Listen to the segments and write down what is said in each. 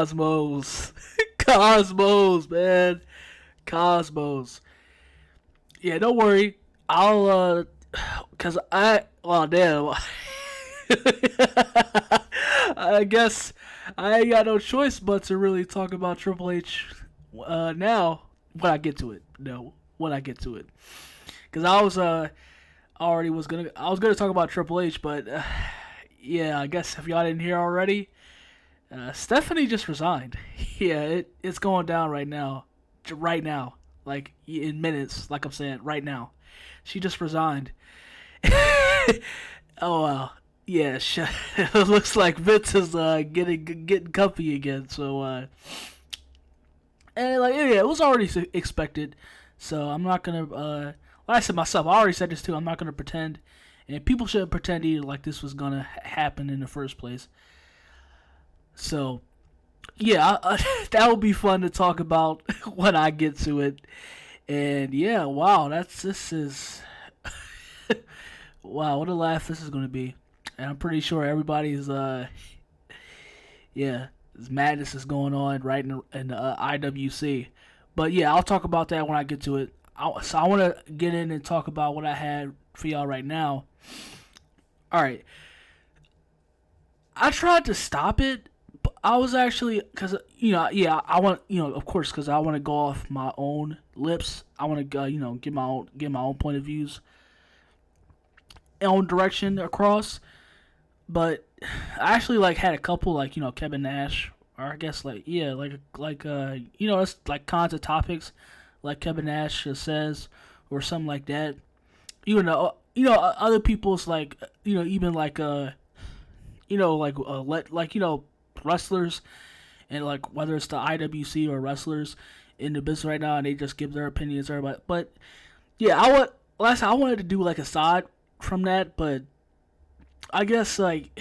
Cosmos. Cosmos, man. Cosmos. Yeah, don't worry. Cause well, damn. I guess I ain't got no choice but to really talk about Triple H now when I get to it. No, when I get to it, because I was gonna talk about Triple H, but yeah, I guess if y'all didn't hear already, Stephanie just resigned. Yeah, it's going down right now, like in minutes. Like I'm saying, right now, she just resigned. Oh wow. Yeah, it looks like Vince is getting comfy again. So and like yeah, it was already expected. So I'm not gonna like I said myself, I already said this too. I'm not gonna pretend, and people shouldn't pretend either like this was gonna happen in the first place. So yeah, that would be fun to talk about when I get to it. And yeah, wow, this is wow, what a laugh this is gonna be. And I'm pretty sure everybody's yeah, this madness is going on right in the IWC. But yeah, I'll talk about that when I get to it. So I want to get in and talk about what I had for y'all right now. All right, I tried to stop it. But I was actually because yeah, I want of course because I want to go off my own lips. I want to get my own point of views, own direction across. But I actually like had a couple like Kevin Nash or I guess like yeah it's like kinds of topics like Kevin Nash says or something like that. Other people's like even like wrestlers and like whether it's the IWC or wrestlers in the business right now and they just give their opinions or but yeah I wanted to do like a side from that but I guess like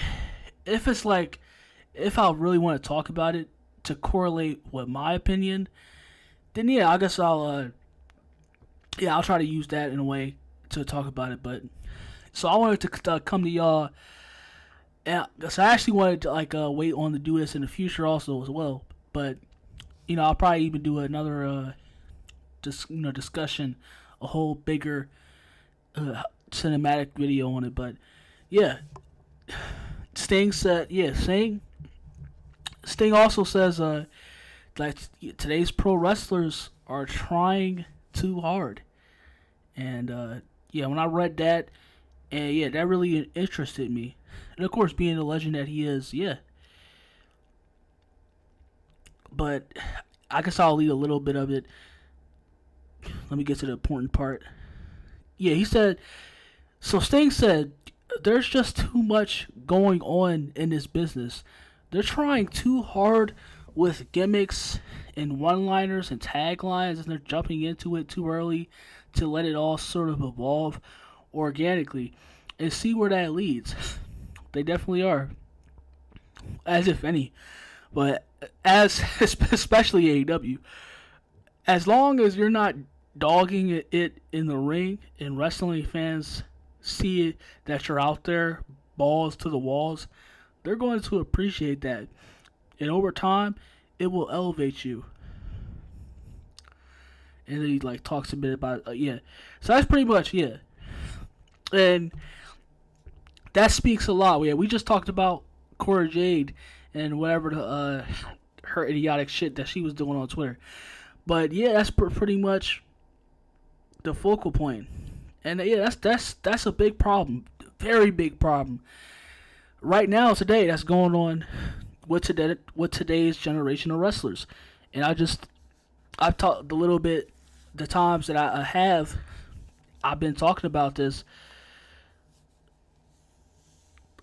if I really want to talk about it to correlate with my opinion, then yeah, I guess I'll try to use that in a way to talk about it. But so I wanted to come to y'all, and so I actually wanted to like wait on to do this in the future also as well. But I'll probably even do another discussion, a whole bigger cinematic video on it. But yeah, Sting said, yeah, Sting also says, like today's pro wrestlers are trying too hard, and yeah, when I read that, and yeah, that really interested me, and of course, being the legend that he is, yeah. But I guess I'll leave a little bit of it. Let me get to the important part. Yeah, he said. So Sting said there's just too much going on in this business. They're trying too hard with gimmicks and one-liners and taglines, and they're jumping into it too early to let it all sort of evolve organically and see where that leads. They definitely are, as if any. But as especially AEW, as long as you're not dogging it in the ring and wrestling fans see it, that you're out there, balls to the walls, they're going to appreciate that. And over time, it will elevate you. And then he like talks a bit about yeah. So that's pretty much yeah. And that speaks a lot. Yeah, we just talked about Cora Jade and whatever the her idiotic shit that she was doing on Twitter. But yeah, that's pretty much the focal point. And yeah, that's a big problem, very big problem. Right now, today, that's going on with today's generation of wrestlers. And I've talked a little bit the times that I've been talking about this.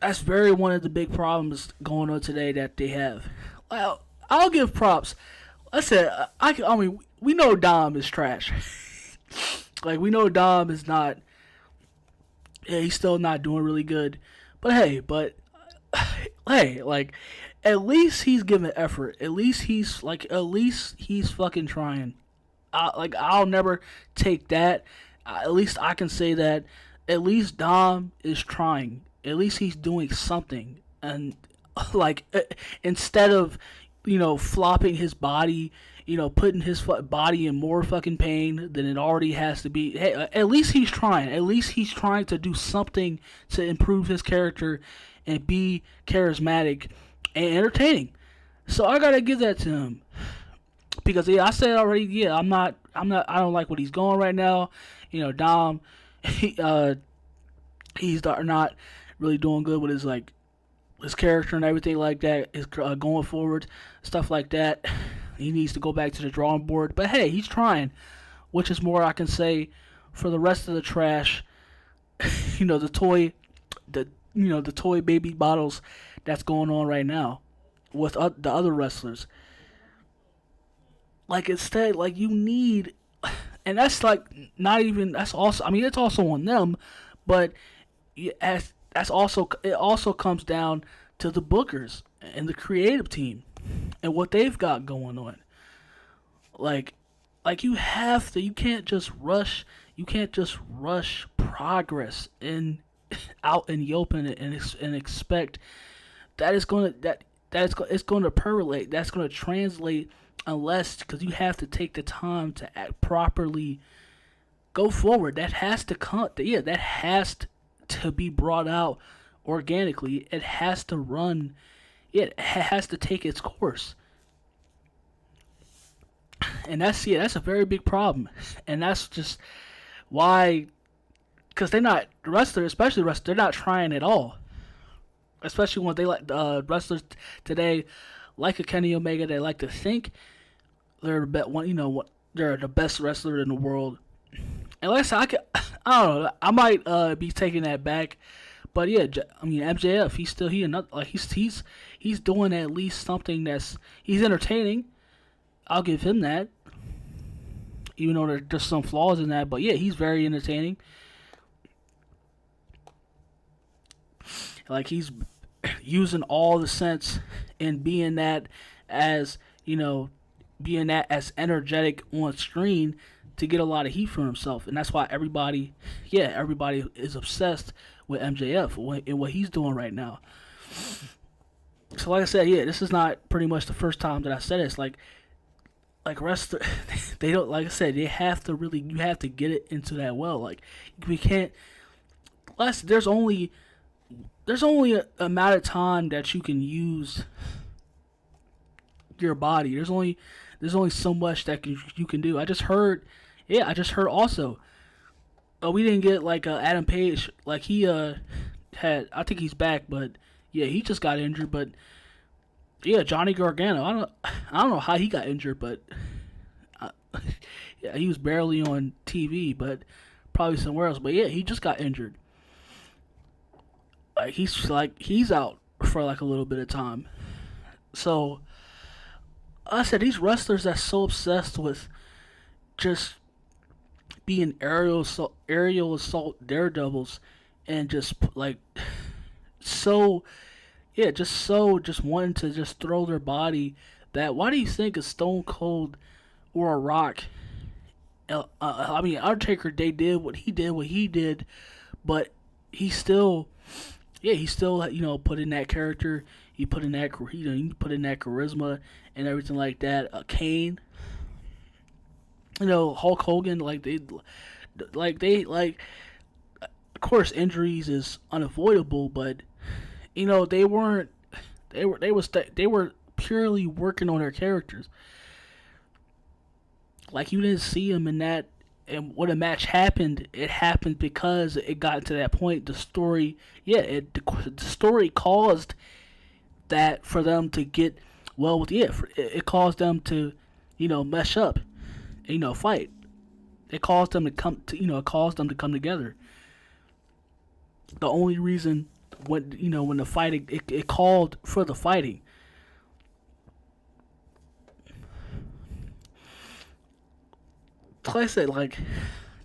That's very one of the big problems going on today that they have. Well, I'll give props. I said I mean we know Dom is trash. Like we know Dom is not. Yeah, he's still not doing really good. But hey, like at least he's giving effort. At least he's fucking trying. I'll never take that. At least I can say that. At least Dom is trying. At least he's doing something. And like instead of flopping his body, putting his body in more fucking pain than it already has to be. Hey, at least he's trying. At least he's trying to do something to improve his character and be charismatic and entertaining. So I gotta give that to him because I said already. Yeah, I don't like what he's going right now. Dom, he, he's not really doing good with his character and everything like that. Is going forward, stuff like that. He needs to go back to the drawing board. But hey, he's trying, which is more I can say for the rest of the trash. The toy baby bottles that's going on right now with the other wrestlers. Instead, you need, and that's not even, that's also, it's also on them, but it also comes down to the bookers and the creative team and what they've got going on. You can't just rush progress out in the open and expect that it's going to percolate, that's going to translate, because you have to take the time to act properly, go forward. That has to come. That has to be brought out organically. It has to run. It has to take its course. And that's a very big problem. And that's just why, because they're not wrestlers, especially wrestlers, they're not trying at all. Especially when they wrestlers today, like a Kenny Omega, they like to think they're the best one. They're the best wrestler in the world. And like I said, I don't know. I might be taking that back, but yeah, MJF, he's doing at least something he's entertaining. I'll give him that, even though there's some flaws in that. But yeah, he's very entertaining. He's using all the sense and being that as energetic on screen to get a lot of heat for himself, and that's why everybody is obsessed with MJF and what he's doing right now. So like I said, this is not pretty much the first time that I said it. It's wrestler, they don't, like I said, you have to get it into that well. We can't. There's only a amount of time that you can use your body. There's only so much that you can do. I just heard also. We didn't get Adam Page. He had. I think he's back, but yeah, he just got injured. But yeah, Johnny Gargano. I don't know how he got injured, but yeah, he was barely on TV, but probably somewhere else. But yeah, he just got injured. He's out for a little bit of time. So I said these wrestlers that's so obsessed with just being aerial assault daredevils and just just wanting to just throw their body. Why do you think a Stone Cold or a Rock? Undertaker, they did what he did, but he still put in that character. He put in that he put in that charisma and everything like that. Kane, Hulk Hogan, of course injuries is unavoidable, but they were purely working on their characters. You didn't see them in that. And when a match happened, it happened because it got to that point. The story, the story caused that for them to get well with. It caused them to, mesh up, fight. It caused them to come to, it caused them to come together. The only reason when the fighting, it called for the fighting. Like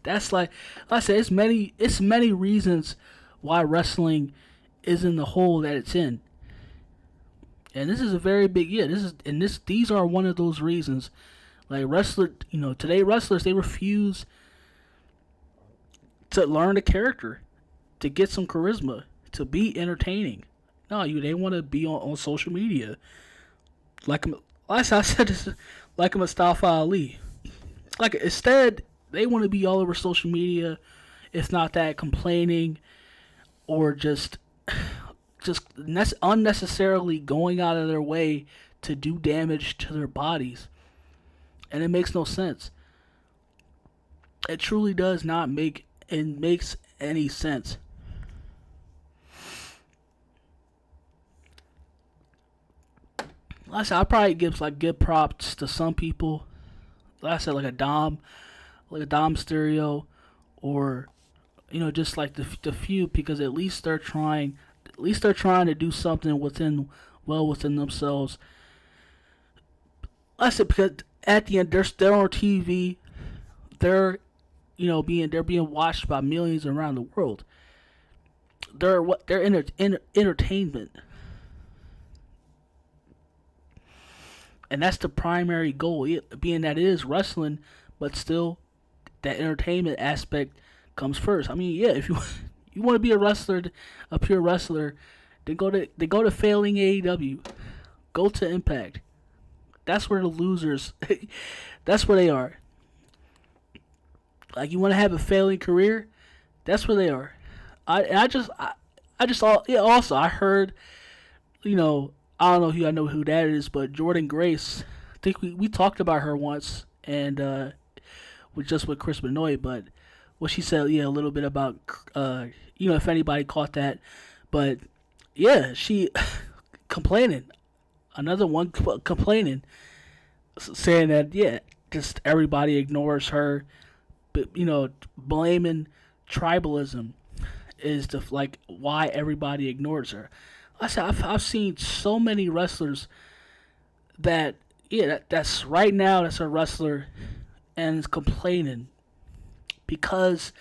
I said, it's many reasons why wrestling is in the hole that it's in. And this is a very big, these are one of those reasons. Today wrestlers, they refuse to learn a character, to get some charisma, to be entertaining. No, they want to be on social media. Like Last I said this, like a Mustafa Ali. Like instead, they want to be all over social media, if not that, complaining or just unnecessarily going out of their way to do damage to their bodies, and it makes no sense. It truly does not make and makes any sense. Like I said, I probably give props to some people. Like I said, like a Dom Stereo, or just like the few, because at least they're trying. At least they're trying to do something within themselves. Like I said, because at the end they're on TV. They're they're being watched by millions around the world. They're entertainment, and that's the primary goal. Being that it is wrestling, but still that entertainment aspect comes first. I mean, yeah, if you you want to be a wrestler, a pure wrestler, then go to failing AEW, go to Impact. That's where the losers. That's where they are. Like, you want to have a failing career, that's where they are. I just yeah. Also, I heard, I don't know who I know who that is, but Jordan Grace. I think we talked about her once, and with Chris Benoit, but what she said, yeah, a little bit about, if anybody caught that, but yeah, she complaining, another one complaining, saying that, yeah, just everybody ignores her, but blaming tribalism is the like why everybody ignores her. I said I've seen so many wrestlers that, yeah, that's right now, that's a wrestler and is complaining because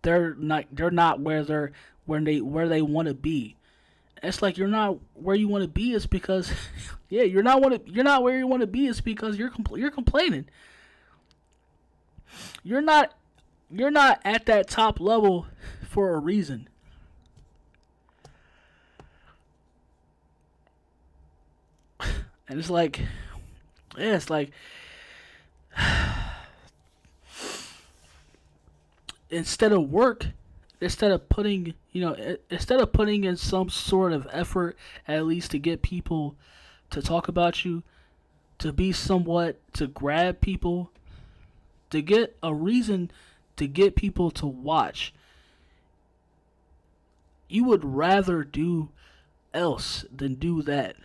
they're not where they want to be. It's like, you're not where you want to be is because yeah, you're not where you want to be is because you're complaining. You're not at that top level for a reason. And it's like, yeah, it's like, instead of work, instead of putting in some sort of effort, at least to get people to talk about you, to be somewhat, to grab people, to get a reason to get people to watch, you would rather do else than do that.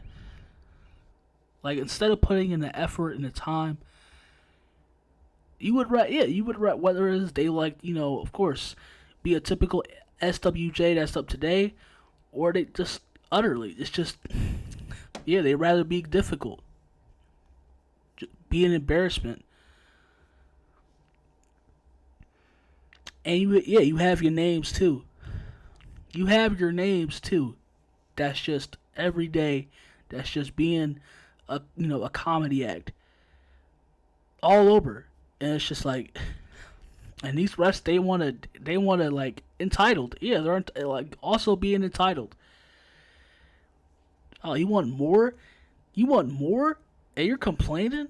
Like, instead of putting in the effort and the time, you would whether it is they like, of course, be a typical SWJ that's up today, or they just utterly, it's just, yeah, they'd rather be difficult, be an embarrassment. And you have your names too. You have your names too. That's just every day. That's just being a comedy act all over, and it's just like, and these refs, they wanna like entitled. Yeah, they're like also being entitled. Oh, you want more? You want more? And you're complaining?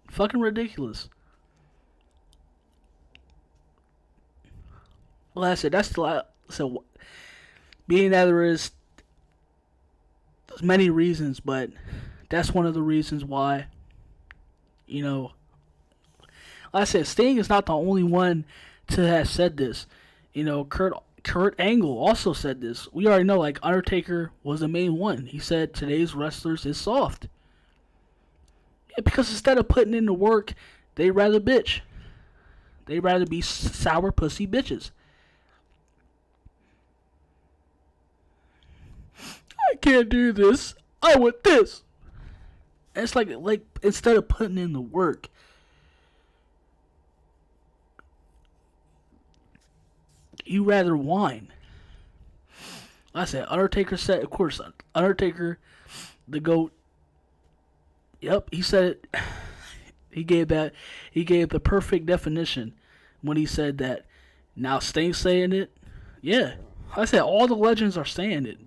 Fucking ridiculous. Well, I said that's the so. Being that there's many reasons, but that's one of the reasons why. Like I said, Sting is not the only one to have said this. Kurt Angle also said this. We already know, like, Undertaker was the main one. He said today's wrestlers is soft. Yeah, because instead of putting in the work, they rather bitch. They rather be sour pussy bitches. I can't do this. I want this. And it's like instead of putting in the work, you rather whine. Like I said, Undertaker said, of course, Undertaker, the GOAT. Yep, he said it. He gave the perfect definition when he said that. Now Sting saying it. Yeah, like I said, all the legends are saying it.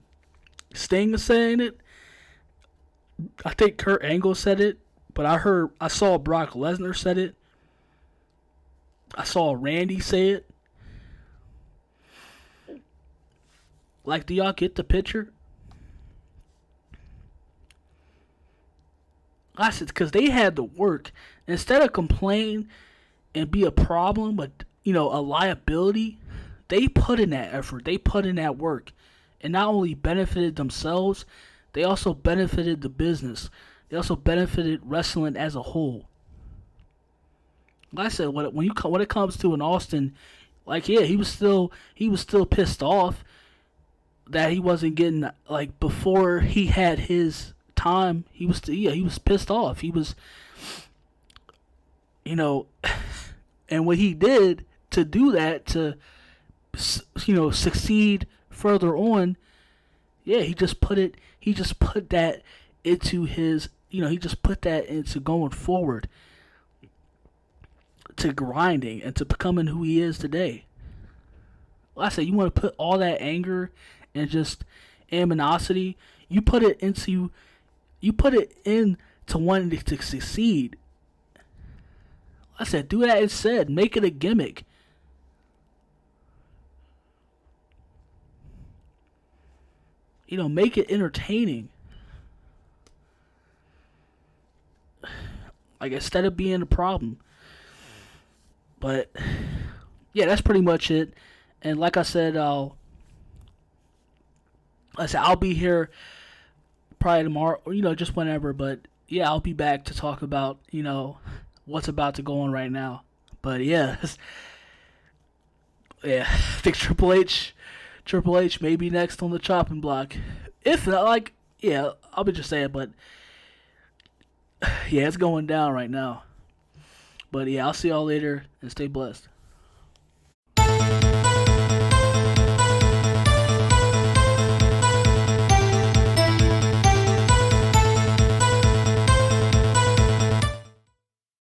Sting is saying it. I think Kurt Angle said it, but I saw Brock Lesnar said it. I saw Randy say it. Like, do y'all get the picture? I said, because they had to work. Instead of complain and be a problem, but, a liability, they put in that effort. They put in that work. And not only benefited themselves, they also benefited the business. They also benefited wrestling as a whole. Like I said, when it comes to an Austin, he was still pissed off that he wasn't getting, before he had his time. He was pissed off. He was, and what he did to do that, to succeed further on, he just put that into his, he just put that into going forward, to grinding and to becoming who he is today. Like I said, you want to put all that anger and just animosity, you put it into wanting to succeed. Like I said, do that instead. Make it a gimmick. Make it entertaining. Instead of being a problem. But that's pretty much it. And like I said, I'll be here probably tomorrow, or, just whenever. But I'll be back to talk about, what's about to go on right now. But I think Triple H may be next on the chopping block. If not, I'll be just saying. But it's going down right now. But I'll see y'all later and stay blessed.